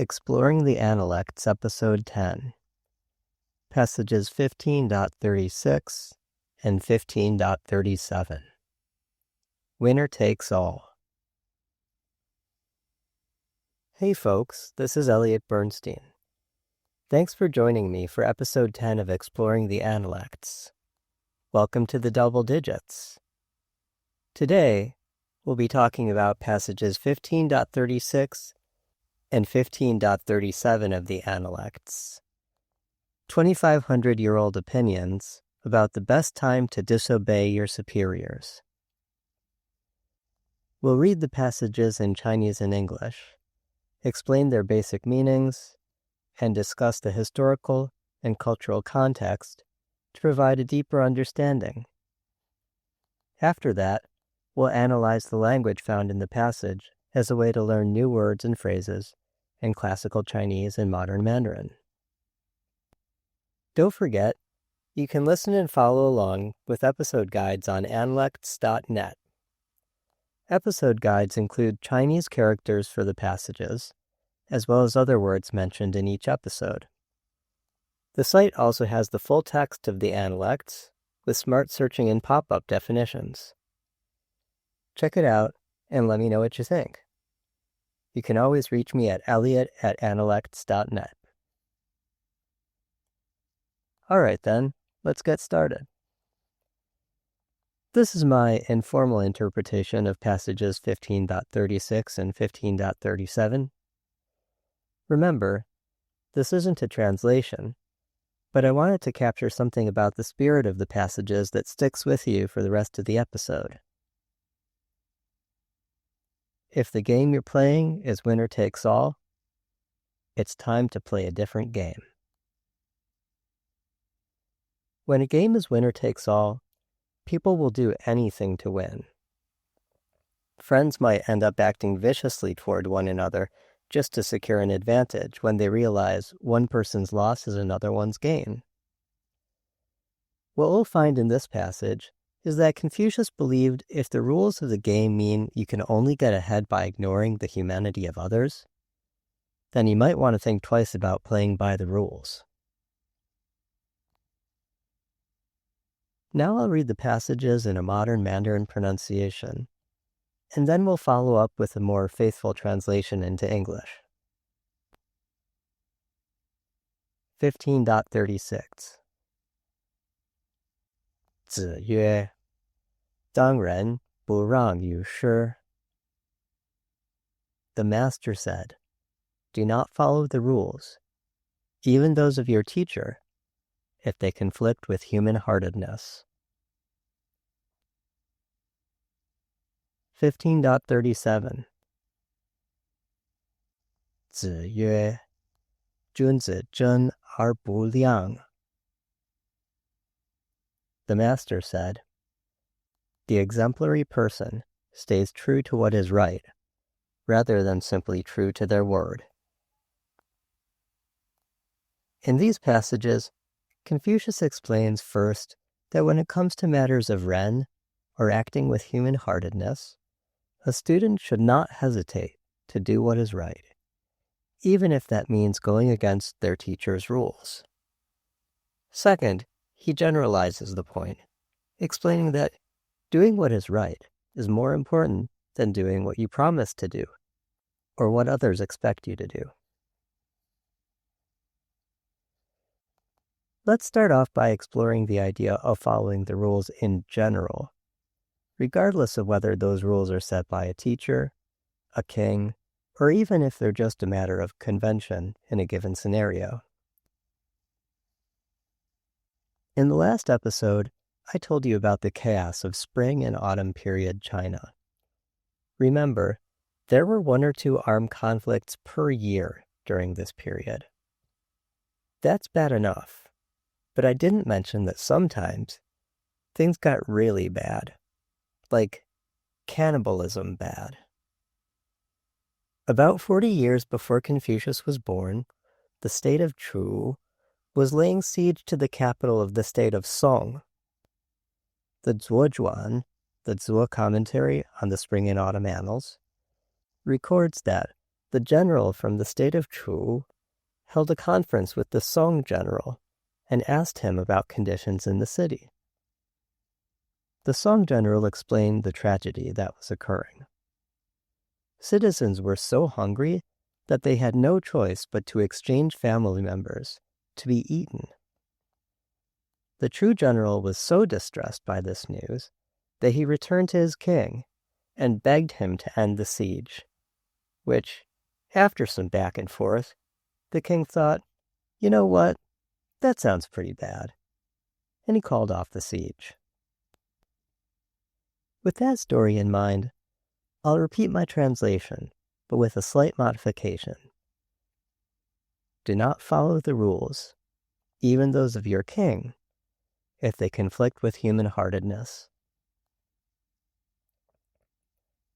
Exploring the Analects, Episode 10, Passages 15.36 and 15.37. Winner takes all. Hey folks, this is Elliott Bernstein. Thanks for joining me for Episode 10 of Exploring the Analects. Welcome to the double digits. Today, we'll be talking about passages 15.36 and 15.37 of the Analects. 2,500-year-old opinions about the best time to disobey your superiors. We'll read the passages in Chinese and English, explain their basic meanings, and discuss the historical and cultural context to provide a deeper understanding. After that, we'll analyze the language found in the passage as a way to learn new words and phrases in classical Chinese and modern Mandarin. Don't forget, you can listen and follow along with episode guides on analects.net. Episode guides include Chinese characters for the passages, as well as other words mentioned in each episode. The site also has the full text of the Analects with smart searching and pop-up definitions. Check it out and let me know what you think. You can always reach me at elliott@analects.net. Alright then, let's get started. This is my informal interpretation of passages 15.36 and 15.37. Remember, this isn't a translation, but I wanted to capture something about the spirit of the passages that sticks with you for the rest of the episode. If the game you're playing is winner takes all, it's time to play a different game. When a game is winner takes all, people will do anything to win. Friends might end up acting viciously toward one another just to secure an advantage when they realize one person's loss is another one's gain. What we'll find in this passage is that Confucius believed if the rules of the game mean you can only get ahead by ignoring the humanity of others, then you might want to think twice about playing by the rules. Now I'll read the passages in a modern Mandarin pronunciation, and then we'll follow up with a more faithful translation into English. 15.36 子曰当仁不让于师 The master said, do not follow the rules, even those of your teacher, if they conflict with human-heartedness. 15.37子曰君子真而不亮 The master said, the exemplary person stays true to what is right, rather than simply true to their word. In these passages, Confucius explains first that when it comes to matters of ren, or acting with human-heartedness, a student should not hesitate to do what is right, even if that means going against their teacher's rules. Second, he generalizes the point, explaining that doing what is right is more important than doing what you promise to do, or what others expect you to do. Let's start off by exploring the idea of following the rules in general, regardless of whether those rules are set by a teacher, a king, or even if they're just a matter of convention in a given scenario. In the last episode, I told you about the chaos of spring and autumn period China. Remember, there were 1 or 2 armed conflicts per year during this period. That's bad enough, but I didn't mention that sometimes things got really bad, like cannibalism bad. About 40 years before Confucius was born, the state of Chu was laying siege to the capital of the state of Song. The Zhuozhuan, the Zhuo commentary on the Spring and Autumn Annals, records that the general from the state of Chu held a conference with the Song general and asked him about conditions in the city. The Song general explained the tragedy that was occurring. Citizens were so hungry that they had no choice but to exchange family members to be eaten. The Chu general was so distressed by this news that he returned to his king and begged him to end the siege, which, after some back and forth, the king thought, you know what, that sounds pretty bad, and he called off the siege. With that story in mind, I'll repeat my translation, but with a slight modification. Do not follow the rules, even those of your king, if they conflict with human-heartedness.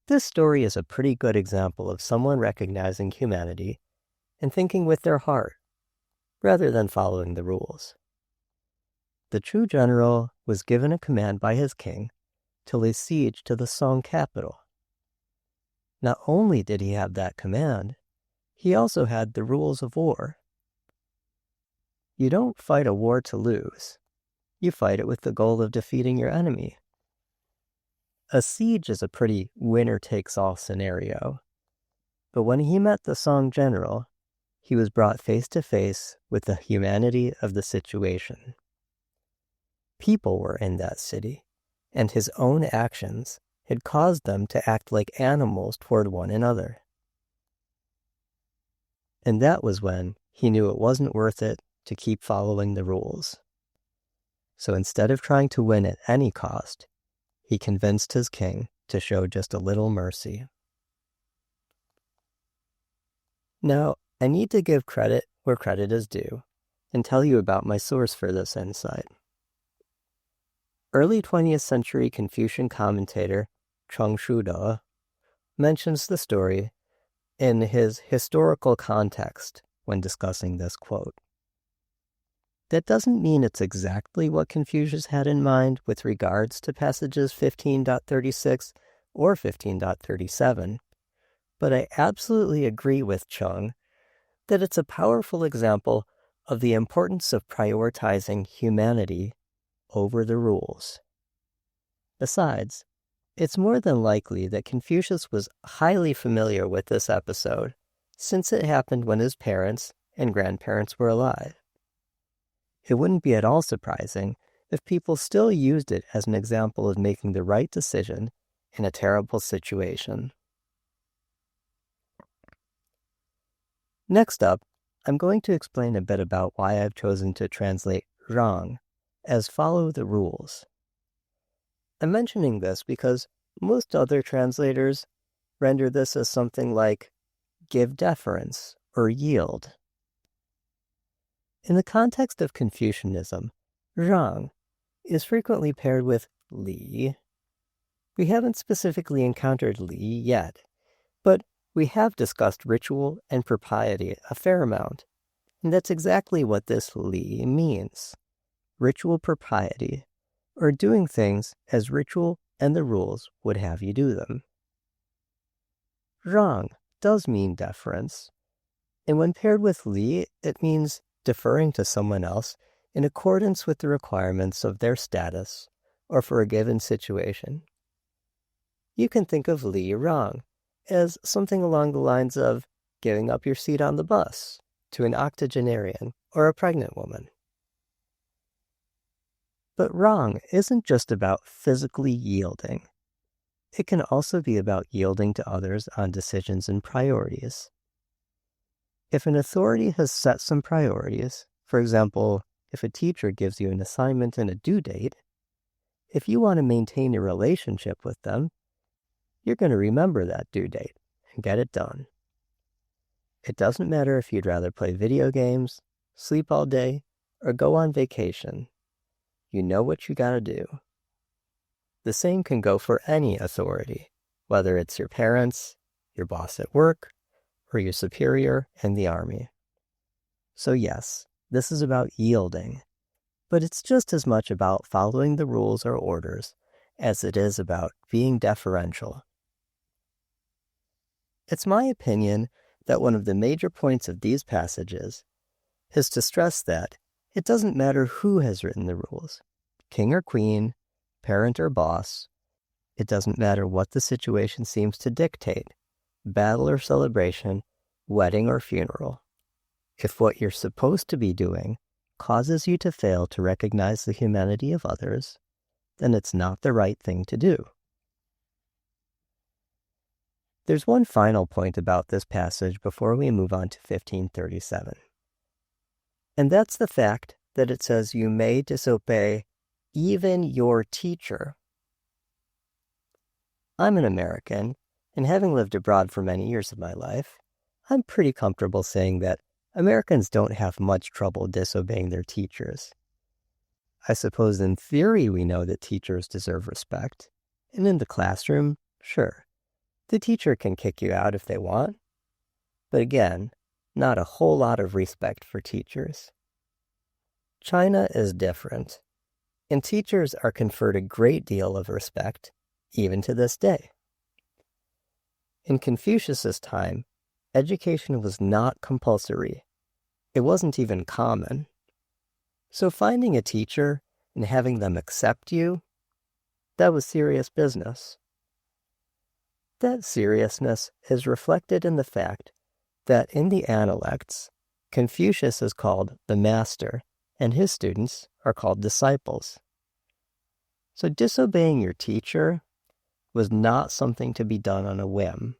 This story is a pretty good example of someone recognizing humanity and thinking with their heart, rather than following the rules. The Chu general was given a command by his king to lay siege to the Song capital. Not only did he have that command, he also had the rules of war. You don't fight a war to lose. You fight it with the goal of defeating your enemy. A siege is a pretty winner-takes-all scenario. But when he met the Song general, he was brought face to face with the humanity of the situation. People were in that city, and his own actions had caused them to act like animals toward one another. And that was when he knew it wasn't worth it to keep following the rules. So instead of trying to win at any cost, he convinced his king to show just a little mercy. Now, I need to give credit where credit is due and tell you about my source for this insight. Early 20th century Confucian commentator Cheng Shude mentions the story in his historical context when discussing this quote. That doesn't mean it's exactly what Confucius had in mind with regards to passages 15.36 or 15.37, but I absolutely agree with Cheng that it's a powerful example of the importance of prioritizing humanity over the rules. Besides, it's more than likely that Confucius was highly familiar with this episode, since it happened when his parents and grandparents were alive. It wouldn't be at all surprising if people still used it as an example of making the right decision in a terrible situation. Next up, I'm going to explain a bit about why I've chosen to translate "让" as "follow the rules." I'm mentioning this because most other translators render this as something like "give deference" or "yield." In the context of Confucianism, 让 is frequently paired with 礼. We haven't specifically encountered 礼 yet, but we have discussed ritual and propriety a fair amount, and that's exactly what this 礼 means. Ritual propriety, or doing things as ritual and the rules would have you do them. 让 does mean deference, and when paired with 礼, it means deferring to someone else in accordance with the requirements of their status or for a given situation. You can think of 礼让 as something along the lines of giving up your seat on the bus to an octogenarian or a pregnant woman. But 让 isn't just about physically yielding. It can also be about yielding to others on decisions and priorities. If an authority has set some priorities, for example, if a teacher gives you an assignment and a due date, if you want to maintain a relationship with them, you're going to remember that due date and get it done. It doesn't matter if you'd rather play video games, sleep all day, or go on vacation. You know what you gotta do. The same can go for any authority, whether it's your parents, your boss at work, or your superior in the army. So yes, this is about yielding, but it's just as much about following the rules or orders as it is about being deferential. It's my opinion that one of the major points of these passages is to stress that it doesn't matter who has written the rules, king or queen, parent or boss. It doesn't matter what the situation seems to dictate, battle or celebration, wedding or funeral. If what you're supposed to be doing causes you to fail to recognize the humanity of others, then it's not the right thing to do. There's one final point about this passage before we move on to 1537. And that's the fact that it says you may disobey even your teacher. I'm an American, and having lived abroad for many years of my life, I'm pretty comfortable saying that Americans don't have much trouble disobeying their teachers. I suppose in theory we know that teachers deserve respect, and in the classroom, sure, the teacher can kick you out if they want, but again, not a whole lot of respect for teachers. China is different, and teachers are conferred a great deal of respect, even to this day. In Confucius's time, education was not compulsory. It wasn't even common. So finding a teacher and having them accept you, that was serious business. That seriousness is reflected in the fact that in the Analects, Confucius is called the master, and his students are called disciples. So disobeying your teacher was not something to be done on a whim.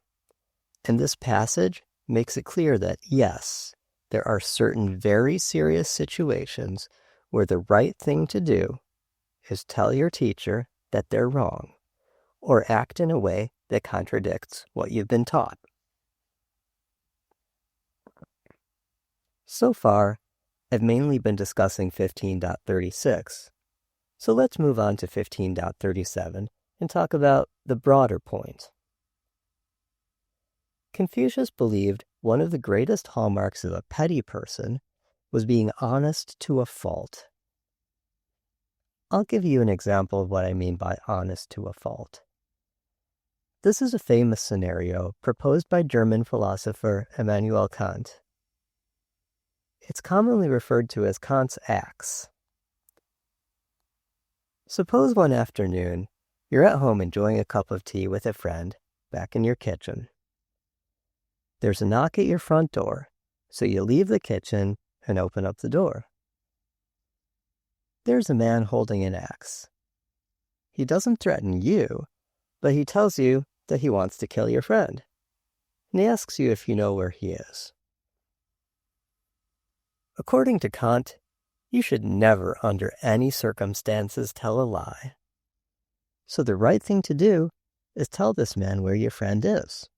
And this passage makes it clear that, yes, there are certain very serious situations where the right thing to do is tell your teacher that they're wrong, or act in a way that contradicts what you've been taught. So far, I've mainly been discussing 15.36, so let's move on to 15.37 and talk about the broader point. Confucius believed one of the greatest hallmarks of a petty person was being honest to a fault. I'll give you an example of what I mean by honest to a fault. This is a famous scenario proposed by German philosopher Immanuel Kant. It's commonly referred to as Kant's axe. Suppose one afternoon, you're at home enjoying a cup of tea with a friend back in your kitchen. There's a knock at your front door, so you leave the kitchen and open up the door. There's a man holding an axe. He doesn't threaten you, but he tells you that he wants to kill your friend, and he asks you if you know where he is. According to Kant, you should never under any circumstances tell a lie. So the right thing to do is tell this man where your friend is.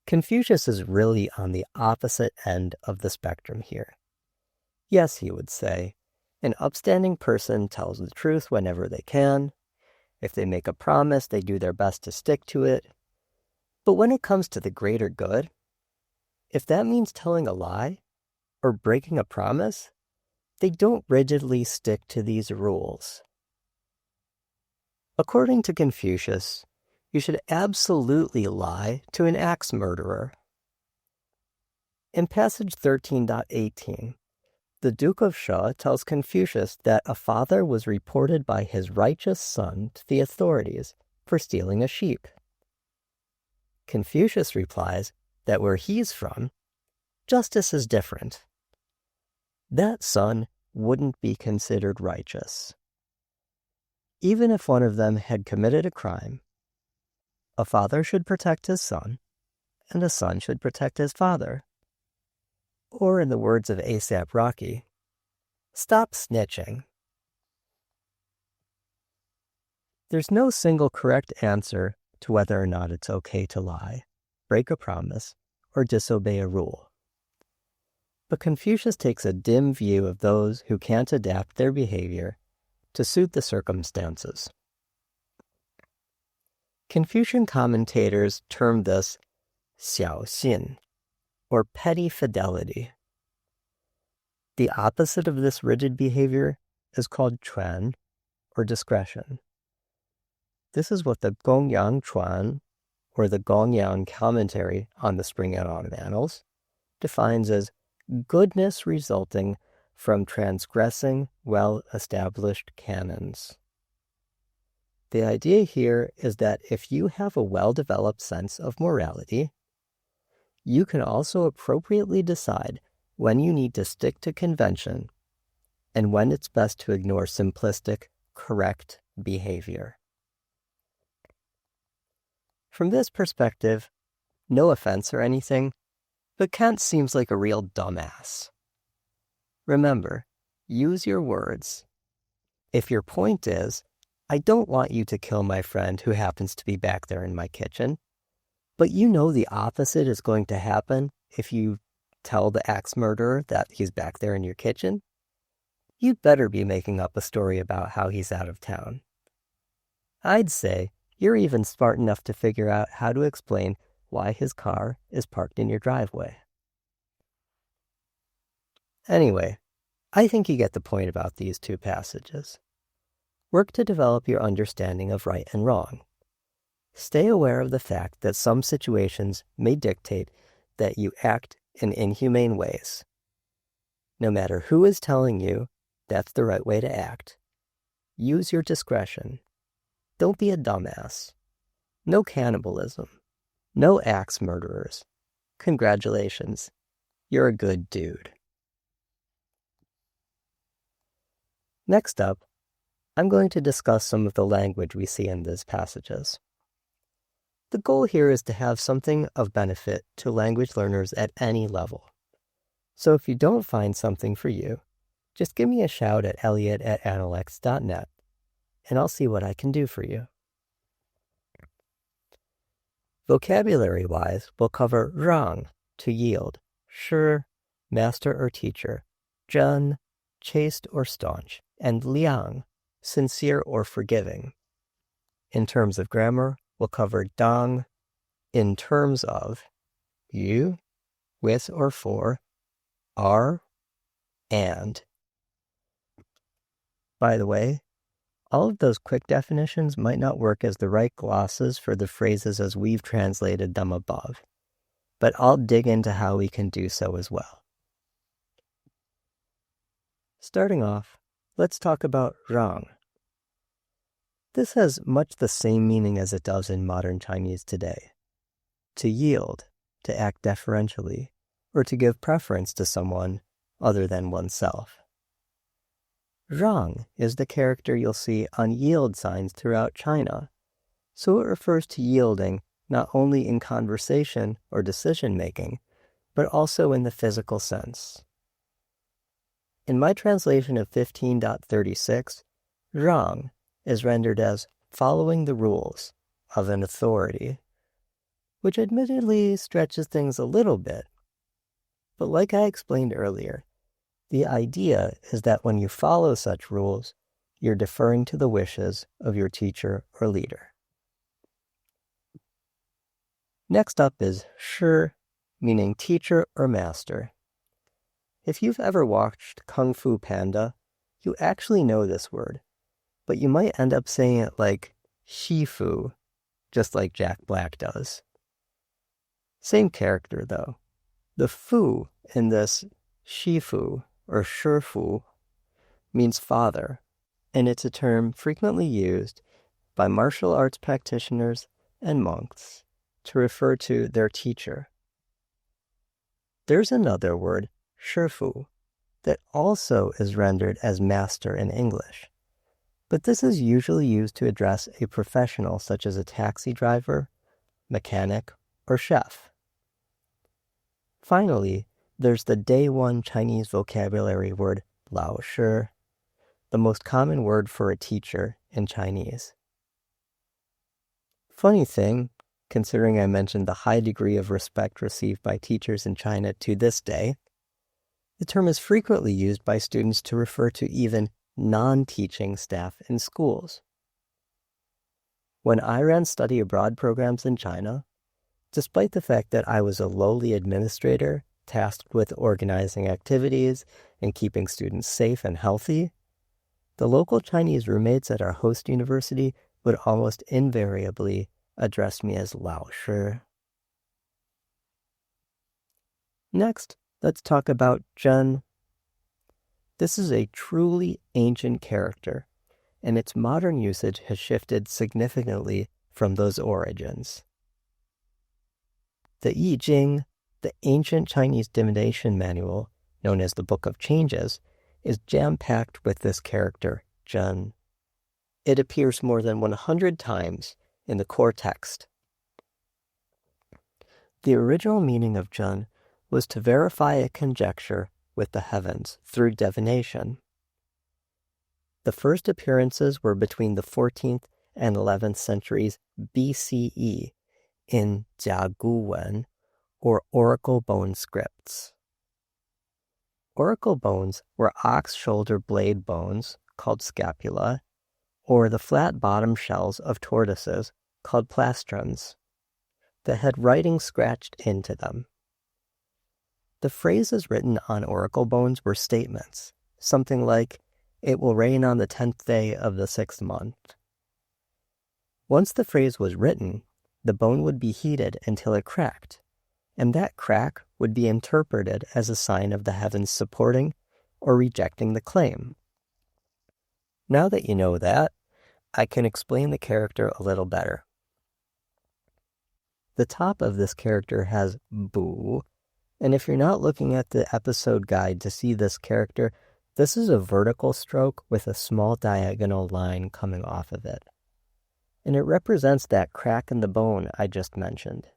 Confucius is really on the opposite end of the spectrum here. Yes, he would say, an upstanding person tells the truth whenever they can. If they make a promise, they do their best to stick to it. But when it comes to the greater good, if that means telling a lie or breaking a promise, they don't rigidly stick to these rules. According to Confucius, you should absolutely lie to an axe murderer. In passage 13.18, the Duke of Sha tells Confucius that a father was reported by his righteous son to the authorities for stealing a sheep. Confucius replies that where he's from, justice is different. That son wouldn't be considered righteous. Even if one of them had committed a crime, a father should protect his son, and a son should protect his father. Or in the words of A$AP Rocky, stop snitching. There's no single correct answer to whether or not it's okay to lie, break a promise, or disobey a rule. But Confucius takes a dim view of those who can't adapt their behavior to suit the circumstances. Confucian commentators term this 小信, or petty fidelity. The opposite of this rigid behavior is called 权, or discretion. This is what the 公羊传, or the Gongyang commentary on the Spring and Autumn Annals, defines as goodness resulting from transgressing well-established canons. The idea here is that if you have a well-developed sense of morality, you can also appropriately decide when you need to stick to convention and when it's best to ignore simplistic, correct behavior. From this perspective, no offense or anything, but Kant seems like a real dumbass. Remember, use your words. If your point is, I don't want you to kill my friend who happens to be back there in my kitchen, but you know the opposite is going to happen if you tell the axe murderer that he's back there in your kitchen, you'd better be making up a story about how he's out of town. I'd say you're even smart enough to figure out how to explain why his car is parked in your driveway. Anyway, I think you get the point about these two passages. Work to develop your understanding of right and wrong. Stay aware of the fact that some situations may dictate that you act in inhumane ways. No matter who is telling you that's the right way to act, use your discretion. Don't be a dumbass. No cannibalism. No axe murderers. Congratulations. You're a good dude. Next up, I'm going to discuss some of the language we see in these passages. The goal here is to have something of benefit to language learners at any level. So if you don't find something for you, just give me a shout at elliott@analects.net, and I'll see what I can do for you. Vocabulary-wise, we'll cover rang, to yield, shi, master or teacher, zhen, chaste or staunch, and liang, sincere or forgiving. In terms of grammar, we'll cover dang, in terms of, you, with or for, are, and. By the way, all of those quick definitions might not work as the right glosses for the phrases as we've translated them above, but I'll dig into how we can do so as well. Starting off, let's talk about rang. This has much the same meaning as it does in modern Chinese today. To yield, to act deferentially, or to give preference to someone other than oneself. Rang is the character you'll see on yield signs throughout China, so it refers to yielding not only in conversation or decision-making, but also in the physical sense. In my translation of 15.36, rang is rendered as following the rules of an authority, which admittedly stretches things a little bit. But like I explained earlier, the idea is that when you follow such rules, you're deferring to the wishes of your teacher or leader. Next up is shi, meaning teacher or master. If you've ever watched Kung Fu Panda, you actually know this word, but you might end up saying it like shifu, just like Jack Black does. Same character though. The fu in this shifu or shifu means father, and it's a term frequently used by martial arts practitioners and monks to refer to their teacher. There's another word, shifu, that also is rendered as master in English, but this is usually used to address a professional such as a taxi driver, mechanic, or chef. Finally, there's the day one Chinese vocabulary word lao shi, the most common word for a teacher in Chinese. Funny thing, considering I mentioned the high degree of respect received by teachers in China to this day, the term is frequently used by students to refer to even non-teaching staff in schools. When I ran study abroad programs in China, despite the fact that I was a lowly administrator tasked with organizing activities and keeping students safe and healthy, the local Chinese roommates at our host university would almost invariably address me as 老师. Next, let's talk about Zhen. This is a truly ancient character, and its modern usage has shifted significantly from those origins. The I Ching, the ancient Chinese divination manual, known as the Book of Changes, is jam-packed with this character, Zhen. It appears more than 100 times in the core text. The original meaning of Zhen was to verify a conjecture with the heavens through divination. The first appearances were between the 14th and 11th centuries BCE in Jiagu Wen, or oracle bone scripts. Oracle bones were ox shoulder blade bones, called scapula, or the flat bottom shells of tortoises, called plastrons, that had writing scratched into them. The phrases written on oracle bones were statements, something like, "It will rain on the 10th day of the 6th month." Once the phrase was written, the bone would be heated until it cracked, and that crack would be interpreted as a sign of the heavens supporting or rejecting the claim. Now that you know that, I can explain the character a little better. The top of this character has Bu, and if you're not looking at the episode guide to see this character, this is a vertical stroke with a small diagonal line coming off of it. And it represents that crack in the bone I just mentioned.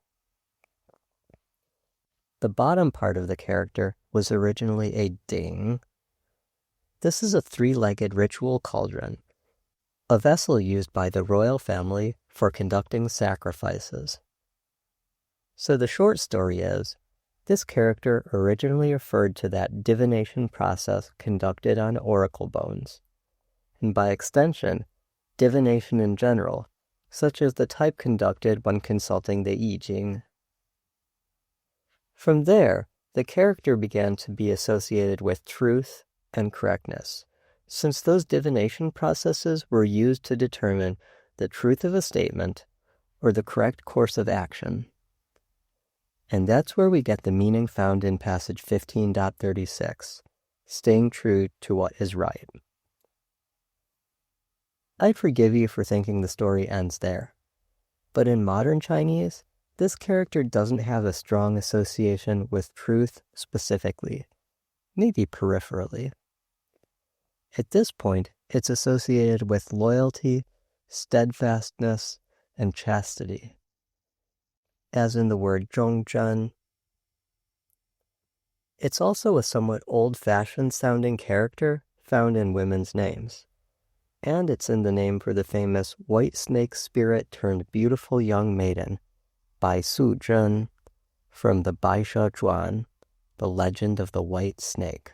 The bottom part of the character was originally a ding. This is a three-legged ritual cauldron, a vessel used by the royal family for conducting sacrifices. So the short story is, this character originally referred to that divination process conducted on oracle bones, and by extension, divination in general, such as the type conducted when consulting the I Ching. From there, the character began to be associated with truth and correctness, since those divination processes were used to determine the truth of a statement or the correct course of action. And that's where we get the meaning found in passage 15.36, staying true to what is right. I'd forgive you for thinking the story ends there, but in modern Chinese, this character doesn't have a strong association with truth specifically, maybe peripherally. At this point, it's associated with loyalty, steadfastness, and chastity, as in the word zhongzhen. It's also a somewhat old-fashioned sounding character found in women's names, and it's in the name for the famous white snake spirit turned beautiful young maiden, Bai Su Zhen, from the Bai She Zhuan, the legend of the white snake.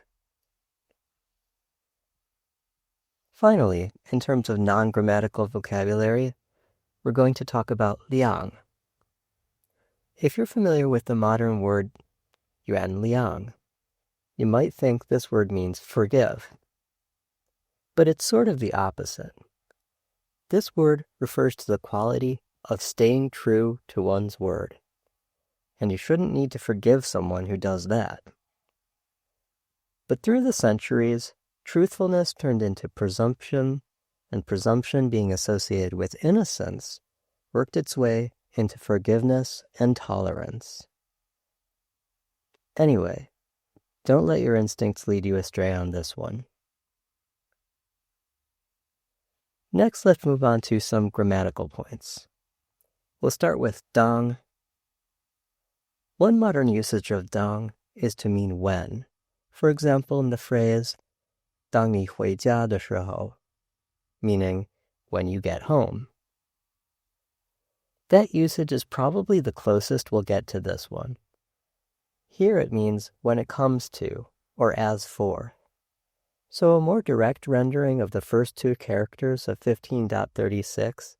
Finally, in terms of non-grammatical vocabulary, we're going to talk about liang. If you're familiar with the modern word yuan liang, you might think this word means forgive. But it's sort of the opposite. This word refers to the quality of staying true to one's word, and you shouldn't need to forgive someone who does that. But through the centuries, truthfulness turned into presumption, and presumption being associated with innocence worked its way into forgiveness and tolerance. Anyway, don't let your instincts lead you astray on this one. Next, let's move on to some grammatical points. We'll start with dang. One modern usage of dang is to mean when. For example, in the phrase 当你回家的时候, meaning when you get home. That usage is probably the closest we'll get to this one. Here it means when it comes to, or as for. So a more direct rendering of the first two characters of 15.36,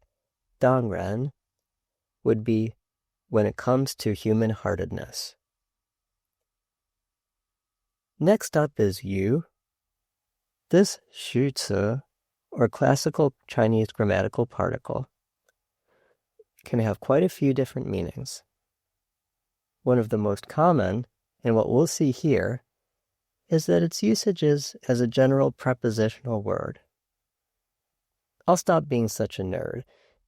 当然, would be when it comes to human-heartedness. Next up is you. This 虚词, or classical Chinese grammatical particle, can have quite a few different meanings. One of the most common, and what we'll see here, is that its usage is as a general prepositional word. I'll stop being such a nerd.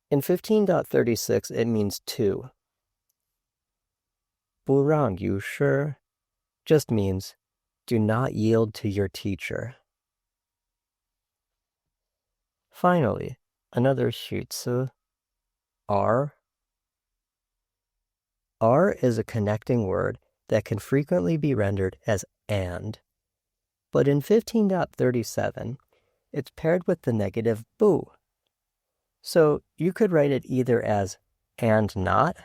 In 15.36, it means to. 不让you shi just means do not yield to your teacher. Finally, another 语词, are. Are is a connecting word that can frequently be rendered as and. But in 15.37, it's paired with the negative bu. So you could write it either as and not,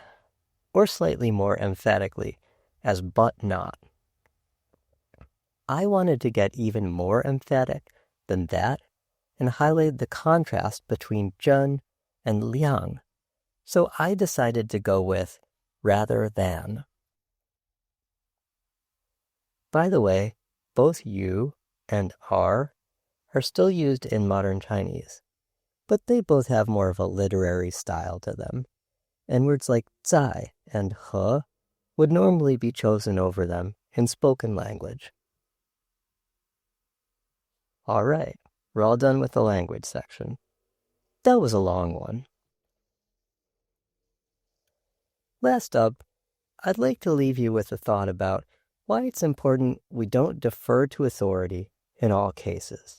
or slightly more emphatically as but not. I wanted to get even more emphatic than that and highlight the contrast between zhen and liang, so I decided to go with rather than. By the way, both you and are still used in modern Chinese, but they both have more of a literary style to them, and words like 在 and 和 would normally be chosen over them in spoken language. All right, we're all done with the language section. That was a long one. Last up, I'd like to leave you with a thought about why it's important we don't defer to authority in all cases.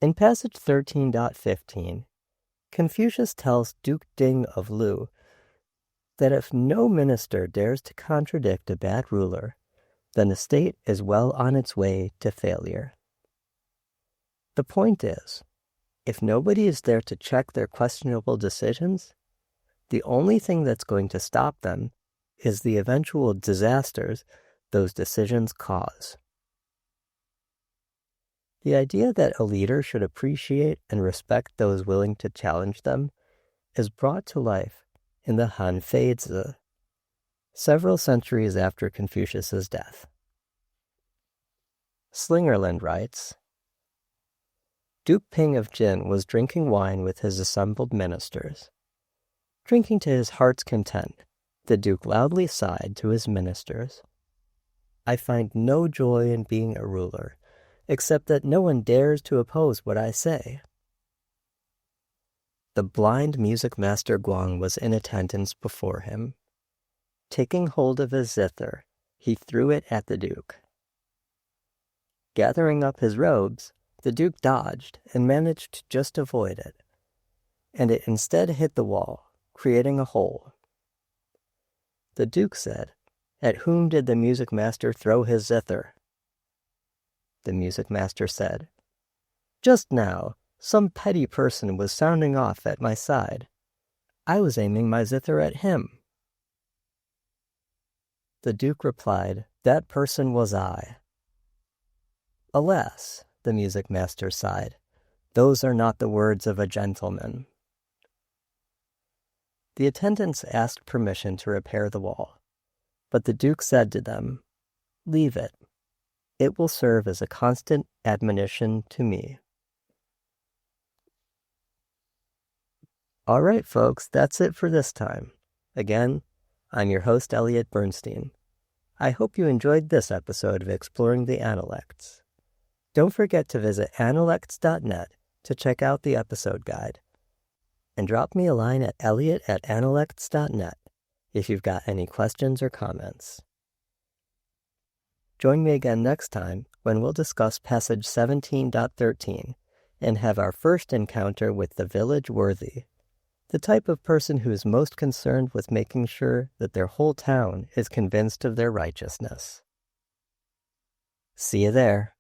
In passage 13.15, Confucius tells Duke Ding of Lu that if no minister dares to contradict a bad ruler, then the state is well on its way to failure. The point is, if nobody is there to check their questionable decisions, the only thing that's going to stop them is the eventual disasters those decisions cause. The idea that a leader should appreciate and respect those willing to challenge them is brought to life in the Han Fei Zi, several centuries after Confucius's death. Slingerland writes, Duke Ping of Jin was drinking wine with his assembled ministers. Drinking to his heart's content, the Duke loudly sighed to his ministers, I find no joy in being a ruler, except that no one dares to oppose what I say. The blind music master Guang was in attendance before him. Taking hold of his zither, he threw it at the Duke. Gathering up his robes, the Duke dodged and managed to just avoid it, and it instead hit the wall, creating a hole. The Duke said, At whom did the music master throw his zither? The music master said, Just now, some petty person was sounding off at my side. I was aiming my zither at him. The Duke replied, That person was I. Alas, the music master sighed, those are not the words of a gentleman. The attendants asked permission to repair the wall, but the Duke said to them, Leave it. It will serve as a constant admonition to me. All right, folks, that's it for this time. Again, I'm your host, Elliott Bernstein. I hope you enjoyed this episode of Exploring the Analects. Don't forget to visit analects.net to check out the episode guide. And drop me a line at elliott@analects.net if you've got any questions or comments. Join me again next time when we'll discuss passage 17.13 and have our first encounter with the village worthy, the type of person who is most concerned with making sure that their whole town is convinced of their righteousness. See you there.